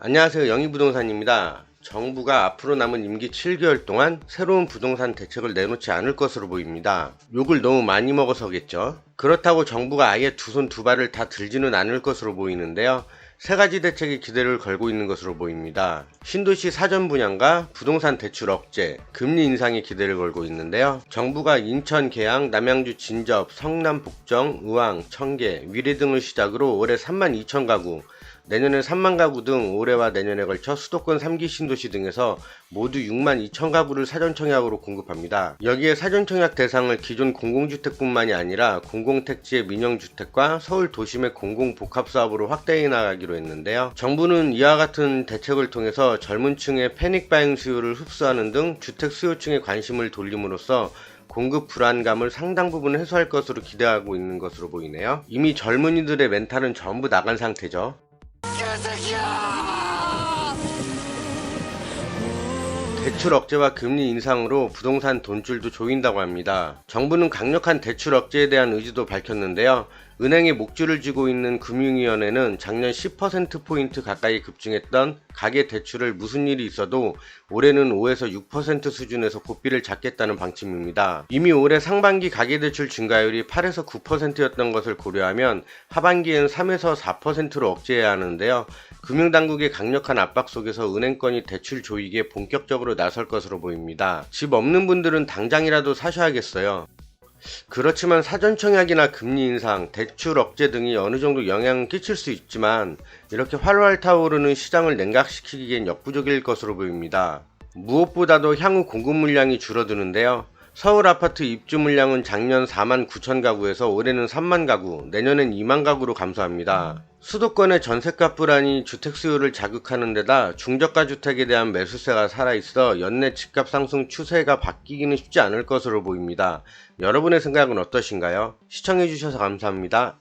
안녕하세요. 영희부동산입니다. 정부가 앞으로 남은 임기 7개월 동안 새로운 부동산 대책을 내놓지 않을 것으로 보입니다. 욕을 너무 많이 먹어서겠죠. 그렇다고 정부가 아예 두 손 두 발을 다 들지는 않을 것으로 보이는데요. 세 가지 대책에 기대를 걸고 있는 것으로 보입니다. 신도시 사전 분양과 부동산 대출 억제, 금리 인상에 기대를 걸고 있는데요. 정부가 인천, 계양, 남양주, 진접, 성남, 복정, 의왕, 청계, 위례 등을 시작으로 올해 32,000가구, 내년에 3만 가구 등 올해와 내년에 걸쳐 수도권 3기 신도시 등에서 모두 6만 2천 가구를 사전청약으로 공급합니다. 여기에 사전청약 대상을 기존 공공주택뿐만이 아니라 공공택지의 민영주택과 서울 도심의 공공복합사업으로 확대해 나가기로 했는데요. 정부는 이와 같은 대책을 통해서 젊은 층의 패닉바잉 수요를 흡수하는 등 주택 수요층에 관심을 돌림으로써 공급 불안감을 상당 부분 해소할 것으로 기대하고 있는 것으로 보이네요. 이미 젊은이들의 멘탈은 전부 나간 상태죠. 대출 억제와 금리 인상으로 부동산 돈줄도 조인다고 합니다. 정부는 강력한 대출 억제에 대한 의지도 밝혔는데요. 은행에 목줄을 쥐고 있는 금융위원회는 작년 10%포인트 가까이 급증했던 가계대출을 무슨 일이 있어도 올해는 5에서 6% 수준에서 고삐를 잡겠다는 방침입니다. 이미 올해 상반기 가계대출 증가율이 8에서 9%였던 것을 고려하면 하반기엔 3에서 4%로 억제해야 하는데요. 금융당국의 강력한 압박 속에서 은행권이 대출 조익에 본격적으로 나설 것으로 보입니다. 집 없는 분들은 당장이라도 사셔야겠어요. 그렇지만 사전청약이나 금리 인상, 대출 억제 등이 어느 정도 영향을 끼칠 수 있지만 이렇게 활활 타오르는 시장을 냉각시키기엔 역부족일 것으로 보입니다. 무엇보다도 향후 공급 물량이 줄어드는데요. 서울 아파트 입주 물량은 작년 4만 9천 가구에서 올해는 3만 가구, 내년엔 2만 가구로 감소합니다. 수도권의 전셋값 불안이 주택 수요를 자극하는 데다 중저가 주택에 대한 매수세가 살아있어 연내 집값 상승 추세가 바뀌기는 쉽지 않을 것으로 보입니다. 여러분의 생각은 어떠신가요? 시청해주셔서 감사합니다.